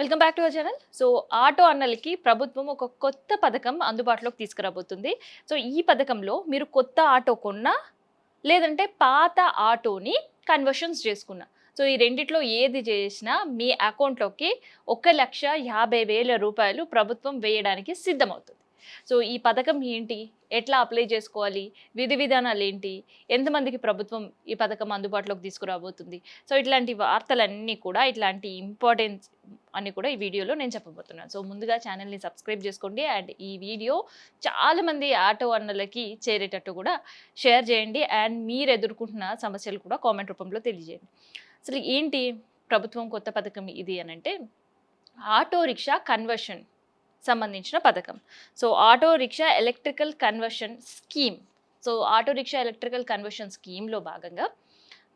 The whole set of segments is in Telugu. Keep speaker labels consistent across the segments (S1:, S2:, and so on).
S1: Welcome back to our channel. So auto అన్నలకి ప్రభుత్వం ఒక కొత్త పథకం అందుబాటులోకి తీసుకురాబోతుంది. సో ఈ పథకంలో మీరు కొత్త ఆటో కొన్నా, లేదంటే పాత ఆటోని కన్వర్షన్స్ చేసుకున్నా. సో ఈ రెండిట్లో ఏది చేసినా మీ అకౌంట్‌లోకి రూ. 1,50,000 ప్రభుత్వం వేయడానికి సిద్ధమవుతుంది. సో ఈ పథకం ఏంటి? ఎట్లా అప్లై చేసుకోవాలి? విధి విధానాలేంటి? ఎంతమందికి ప్రభుత్వం ఈ పథకం అందుబాటులోకి తీసుకురాబోతుంది? సో ఇట్లాంటి వార్తలన్నీ కూడా ఇట్లాంటి ఇంపార్టెన్స్ అని కూడా ఈ వీడియోలో నేను చెప్పబోతున్నాను. సో ముందుగా ఛానల్‌ని సబ్స్క్రైబ్ చేసుకోండి. అండ్ ఈ వీడియో చాలామంది ఆటో అన్నలకి చేరేటట్టు కూడా షేర్ చేయండి. అండ్ మీరు ఎదుర్కొంటున్న సమస్యలు కూడా కామెంట్ రూపంలో తెలియజేయండి. అసలు ఏంటి ప్రభుత్వం కొత్త పథకం ఇది అనంటే ఆటో రిక్షా కన్వర్షన్ సంబంధించిన పథకం. So auto rickshaw electrical conversion scheme. So auto rickshaw electrical conversion స్కీమ్‌లో భాగంగా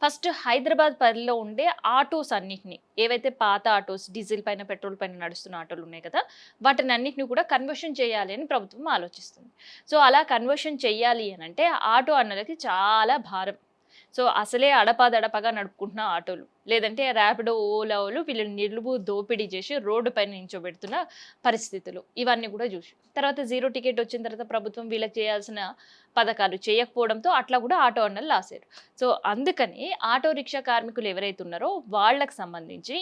S1: ఫస్ట్ హైదరాబాద్ పరిధిలో ఉండే ఆటోస్ అన్నిటిని, ఏవైతే పాత ఆటోస్ డీజిల్ పైన పెట్రోల్ పైన నడుస్తున్న ఆటోలు ఉన్నాయి కదా, వాటిని అన్నిటిని కూడా కన్వర్షన్ చేయాలి అని ప్రభుత్వం ఆలోచిస్తుంది. సో అలా కన్వర్షన్ చేయాలి అని అంటే ఆటో అన్నలకి చాలా భారం. సో అసలే అడపాదడపగా నడుపుకుంటున్న ఆటోలు, లేదంటే ర్యాపిడో, ఓలా వాళ్ళు వీళ్ళని నిలువు దోపిడీ చేసి రోడ్డు పైన నించోబెడుతున్న పరిస్థితులు, ఇవన్నీ కూడా చూసి తర్వాత జీరో టికెట్ వచ్చిన తర్వాత ప్రభుత్వం వీళ్ళకి చేయాల్సిన పథకాలు చేయకపోవడంతో అట్లా కూడా ఆటో అన్నలు లాసారు. సో అందుకని ఆటో రిక్షా కార్మికులు ఎవరైతే ఉన్నారో వాళ్ళకి సంబంధించి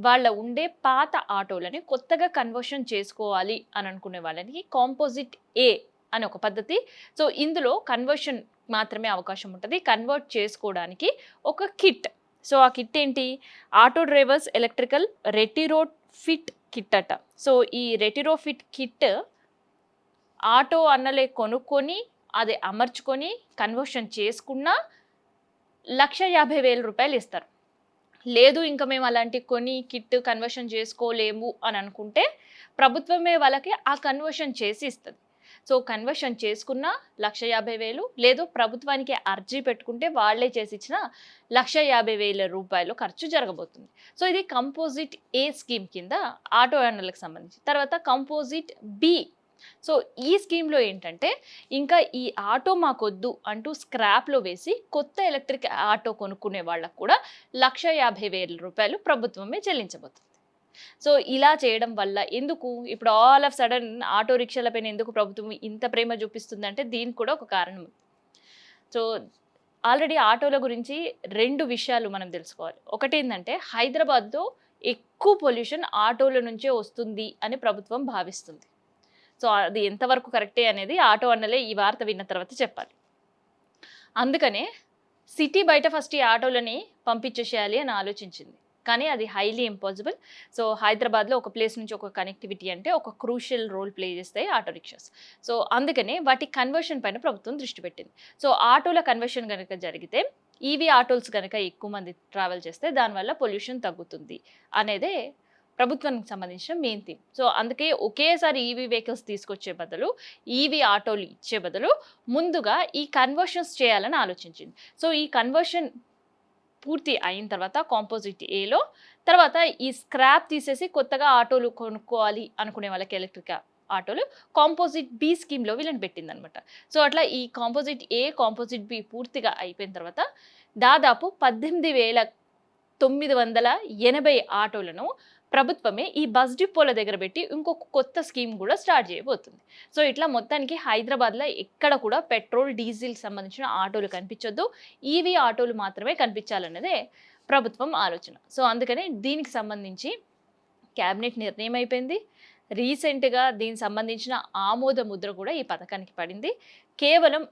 S1: వాళ్ళ ఉండే పాత ఆటోలని కొత్తగా కన్వర్షన్ చేసుకోవాలి అని అనుకునే వాళ్ళకి కాంపోజిట్ ఏ అని ఒక పద్ధతి. సో ఇందులో కన్వర్షన్ మాత్రమే అవకాశం ఉంటుంది. కన్వర్ట్ చేసుకోవడానికి ఒక కిట్. సో ఆ కిట్ ఏంటి? Auto drivers electrical retro fit kit అట. సో ఈ రెటిరో ఫిట్ కిట్ ఆటో అన్నలే కొనుక్కొని అది అమర్చుకొని కన్వర్షన్ చేసుకున్నా రూ. 1,50,000 ఇస్తారు. లేదు ఇంకా మేము అలాంటి కొని కిట్ కన్వర్షన్ చేసుకోలేము అని అనుకుంటే ప్రభుత్వమే వాళ్ళకి ఆ కన్వర్షన్ చేసి ఇస్తుంది. సో కన్వర్షన్ చేసుకున్న 1,50,000, లేదు ప్రభుత్వానికి అర్జీ పెట్టుకుంటే వాళ్ళే చేసి ఇచ్చిన రూ. 1,50,000 ఖర్చు జరగబోతుంది. సో ఇది కంపోజిట్ ఏ స్కీమ్ కింద ఆటో ఓనర్లకు సంబంధించి. తర్వాత కంపోజిట్ బి. సో ఈ స్కీమ్లో ఏంటంటే ఇంకా ఈ ఆటో మాకొద్దు అంటూ స్క్రాప్లో వేసి కొత్త ఎలక్ట్రిక్ ఆటో కొనుక్కునే వాళ్ళకు కూడా రూ. 1,50,000 ప్రభుత్వమే చెల్లించబోతుంది. సో ఇలా చేయడం వల్ల ఎందుకు ఇప్పుడు ఆల్ ఆఫ్ సడన్ ఆటో రిక్షాల పైన ఎందుకు ప్రభుత్వం ఇంత ప్రేమ చూపిస్తుందంటే దీనికి కూడా ఒక కారణం ఉంది. సో ఆల్రెడీ ఆటోల గురించి 2 విషయాలు మనం తెలుసుకోవాలి. ఒకటి ఏంటంటే హైదరాబాద్లో ఎక్కువ పొల్యూషన్ ఆటోల నుంచే వస్తుంది అని ప్రభుత్వం భావిస్తుంది. సో అది ఎంతవరకు కరెక్టే అనేది ఆటో అన్నలే ఈ వార్త విన్న తర్వాత చెప్పాలి. అందుకనే సిటీ బయట ఫస్ట్ ఈ ఆటోలని పంపించేసేయాలి అని ఆలోచించింది. కానీ అది హైలీ ఇంపాసిబుల్. సో హైదరాబాద్లో ఒక ప్లేస్ నుంచి ఒక కనెక్టివిటీ అంటే ఒక క్రూషియల్ రోల్ ప్లే చేస్తాయి ఆటో రిక్షాస్. సో అందుకనే వాటి కన్వర్షన్ పైన ప్రభుత్వం దృష్టి పెట్టింది. సో ఆటోల కన్వర్షన్ కనుక జరిగితే ఈవీ ఆటోస్ కనుక ఎక్కువ మంది ట్రావెల్ చేస్తే దానివల్ల పొల్యూషన్ తగ్గుతుంది అనేదే ప్రభుత్వానికి సంబంధించిన మెయిన్ థీమ్. సో అందుకే ఒకేసారి ఈవీ వెహికల్స్ తీసుకొచ్చే బదులు, ఈవీ ఆటోలు ఇచ్చే బదులు ముందుగా ఈ కన్వర్షన్స్ చేయాలని ఆలోచించింది. సో ఈ కన్వర్షన్ పూర్తి అయిన తర్వాత కాంపోజిట్ ఏలో తర్వాత ఈ స్క్రాప్ తీసేసి కొత్తగా ఆటోలు కొనుక్కోవాలి అనుకునే వాళ్ళకి ఎలక్ట్రిక్ ఆటోలు కాంపోజిట్ బి స్కీమ్లో వీళ్ళని పెట్టిందనమాట. సో అట్లా ఈ కాంపోజిట్ ఏ, కాంపోజిట్ బి పూర్తిగా అయిపోయిన తర్వాత దాదాపు 18,980 ఆటోలను ప్రభుత్వమే ఈ బస్ డిపోల దగ్గర పెట్టి ఇంకొక కొత్త స్కీమ్ కూడా స్టార్ట్ చేయబోతుంది. సో ఇట్లా మొత్తానికి హైదరాబాద్లో ఎక్కడ కూడా పెట్రోల్, డీజిల్ సంబంధించిన ఆటోలు కనిపించొద్దు, ఈవీ ఆటోలు మాత్రమే కనిపించాలన్నదే ప్రభుత్వం ఆలోచన. సో అందుకనే దీనికి సంబంధించి క్యాబినెట్ నిర్ణయం అయిపోయింది. రీసెంట్గా దీనికి సంబంధించిన ఆమోద ముద్ర కూడా ఈ పథకానికి పడింది. కేవలం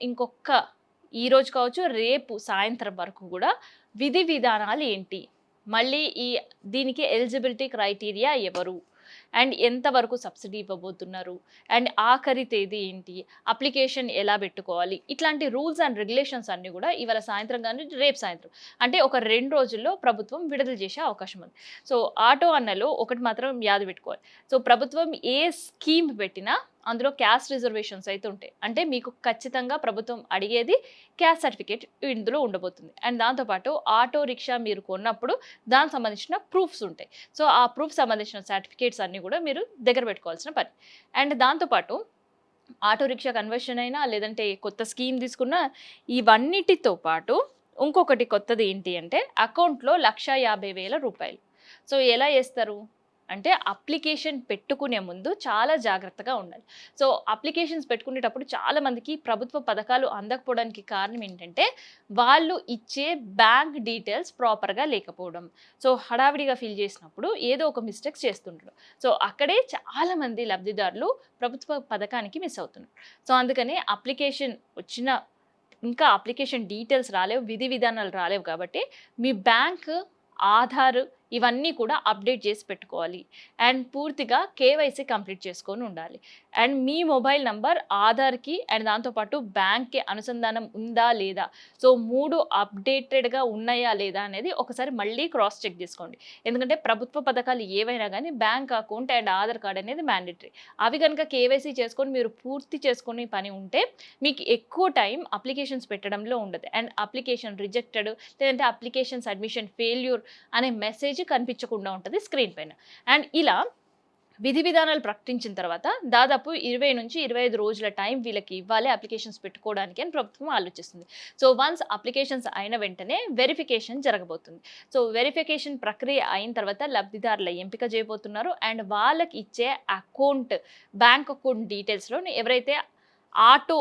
S1: ఈ రోజు కావచ్చు, రేపు సాయంత్రం వరకు కూడా విధి విధానాలు ఏంటి, మళ్ళీ దీనికి ఎలిజిబిలిటీ క్రైటీరియా ఎవరు, అండ్ ఎంతవరకు సబ్సిడీ ఇవ్వబోతున్నారు, అండ్ ఆఖరి తేదీ ఏంటి, అప్లికేషన్ ఎలా పెట్టుకోవాలి, ఇట్లాంటి రూల్స్ అండ్ రెగ్యులేషన్స్ అన్నీ కూడా ఇవాళ సాయంత్రం కానీ రేపు సాయంత్రం అంటే ఒక 2 రోజుల్లో ప్రభుత్వం విడుదల చేసే అవకాశం ఉంది. సో ఆటో అన్నలో ఒకటి మాత్రం యాద పెట్టుకోవాలి. సో ప్రభుత్వం ఏ స్కీమ్ పెట్టినా అందులో క్యాస్ట్ రిజర్వేషన్స్ అయితే ఉంటాయి. అంటే మీకు ఖచ్చితంగా ప్రభుత్వం అడిగేది క్యాస్ట్ సర్టిఫికేట్ ఇందులో ఉండబోతుంది. అండ్ దాంతోపాటు ఆటో రిక్షా మీరు కొన్నప్పుడు దానికి సంబంధించిన ప్రూఫ్స్ ఉంటాయి. సో ఆ ప్రూఫ్ సంబంధించిన సర్టిఫికేట్స్ అన్నీ కూడా మీరు దగ్గర పెట్టుకోవాల్సిన పని. అండ్ దాంతోపాటు ఆటో రిక్షా కన్వర్షన్ అయినా లేదంటే కొత్త స్కీమ్ తీసుకున్నా ఇవన్నిటితో పాటు ఇంకొకటి కొత్తది ఏంటి అంటే అకౌంట్లో రూ. 1,50,000. సో ఎలా చేస్తారు? అంటే అప్లికేషన్ పెట్టుకునే ముందు చాలా జాగ్రత్తగా ఉండాలి. సో, అప్లికేషన్స్ పెట్టుకునేటప్పుడు చాలా మందికి ప్రభుత్వ పథకాలు అందకపోవడానికి కారణం ఏంటంటే, వాళ్ళు ఇచ్చే బ్యాంక్ డీటెయిల్స్ ప్రాపర్‌గా లేకపోవడం. సో, హడావిడిగా ఫిల్ చేసినప్పుడు ఏదో ఒక మిస్టేక్స్ చేస్తుంటారు. సో, అక్కడే చాలా మంది లబ్ధిదారులు ప్రభుత్వ పథకానికి మిస్ అవుతున్నారు. సో, అందుకని అప్లికేషన్ వచ్చిన ఇంకా అప్లికేషన్ డీటెయిల్స్ రాలేవు, విధి విధానాలు రాలేవు కాబట్టి మీ బ్యాంక్, ఆధార్ ఇవన్నీ కూడా అప్డేట్ చేసి పెట్టుకోవాలి. అండ్ పూర్తిగా కేవైసీ కంప్లీట్ చేసుకొని ఉండాలి. అండ్ మీ మొబైల్ నంబర్ ఆధార్‌కి అండ్ దాంతో పాటు బ్యాంక్‌కి అనుసంధానం ఉందా లేదా? సో 3 అప్డేటెడ్‌గా ఉన్నాయా లేదా అనేది ఒకసారి మళ్ళీ క్రాస్ చెక్ చేసుకోండి. ఎందుకంటే ప్రభుత్వ పథకాలు ఏవైనా గానీ bank account and Aadhaar card అనేది మ్యాండేటరీ. అవి గనుక కేవైసీ చేసుకొని మీరు పూర్తి చేసుకునే పని ఉంటే మీకు ఎక్కువ టైం అప్లికేషన్స్ పెట్టడంలో ఉండదు. అండ్ అప్లికేషన్ రిజెక్టెడ్ లేదంటే అప్లికేషన్ సబ్మిషన్ ఫెయిల్యూర్ అనే మెసేజ్ కనిపించకుండా ఉంటది స్క్రీన్ పైన. అండ్ ఇలా విధి విధానాలు ప్రకటించిన తర్వాత దాదాపు 20-25 రోజుల టైం వీళ్ళకి ఇవ్వాలి అప్లికేషన్స్ పెట్టుకోవడానికి అని ప్రభుత్వం ఆలోచిస్తుంది. సో వన్స్ అప్లికేషన్స్ అయిన వెంటనే వెరిఫికేషన్ జరగబోతుంది. సో వెరిఫికేషన్ ప్రక్రియ అయిన తర్వాత లబ్ధిదారుల ఎంపిక చేయబోతున్నారు. అండ్ వాళ్ళకి ఇచ్చే అకౌంట్, బ్యాంక్ అకౌంట్ డీటెయిల్స్‌లో ఎవరైతే ఆటో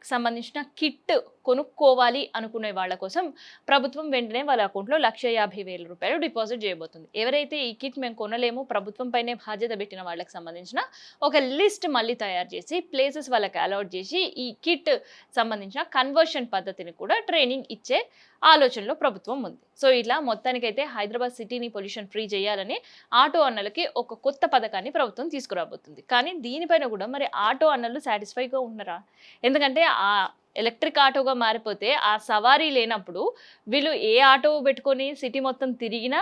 S1: సంబంధించిన కిట్ కొనుక్కోవాలి అనుకునే వాళ్ళ కోసం ప్రభుత్వం వెంటనే వాళ్ళ అకౌంట్లో ₹1,50,000 డిపాజిట్ చేయబోతుంది. ఎవరైతే ఈ కిట్ మేము కొనలేము, ప్రభుత్వం పైనే బాధ్యత పెట్టిన వాళ్ళకి సంబంధించిన ఒక లిస్ట్ మళ్ళీ తయారు చేసి ప్లేసెస్ వాళ్ళకి అలాట్ చేసి ఈ కిట్ సంబంధించిన కన్వర్షన్ పద్ధతిని కూడా ట్రైనింగ్ ఇచ్చే ఆలోచనలో ప్రభుత్వం ఉంది. సో ఇలా మొత్తానికైతే హైదరాబాద్ సిటీని పొల్యూషన్ ఫ్రీ చేయాలని ఆటో అన్నలకి ఒక కొత్త పథకాన్ని ప్రభుత్వం తీసుకురాబోతుంది. కానీ దీనిపైన కూడా మరి ఆటో అన్నలు సాటిస్ఫైగా ఉన్నారా? ఎందుకంటే ఆ ఎలక్ట్రిక్ ఆటోగా మారిపోతే ఆ సవారీ లేనప్పుడు వీళ్ళు ఏ ఆటో పెట్టుకొని సిటీ మొత్తం తిరిగినా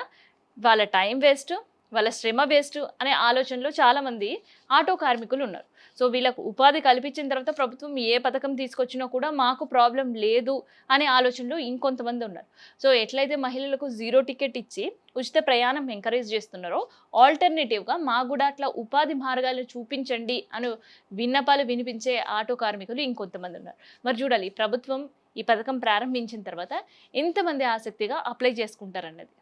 S1: వాళ్ళ టైం వేస్ట్, వాళ్ళ శ్రమ వేస్ట్ అనే ఆలోచనలో చాలామంది ఆటో కార్మికులు ఉన్నారు. సో వీళ్ళకు ఉపాధి కల్పించిన తర్వాత ప్రభుత్వం ఏ పథకం తీసుకొచ్చినా కూడా మాకు ప్రాబ్లం లేదు అనే ఆలోచనలో ఇంకొంతమంది ఉన్నారు. సో ఎట్లయితే మహిళలకు 0 టికెట్ ఇచ్చి ఉచిత ప్రయాణం ఎంకరేజ్ చేస్తున్నారో ఆల్టర్నేటివ్గా మాకు కూడా అట్లా ఉపాధి మార్గాలు చూపించండి అని విన్నపాలు వినిపించే ఆటో కార్మికులు ఇంకొంతమంది ఉన్నారు. మరి చూడాలి ప్రభుత్వం ఈ పథకం ప్రారంభించిన తర్వాత ఎంతమంది ఆసక్తిగా అప్లై చేసుకుంటారన్నది.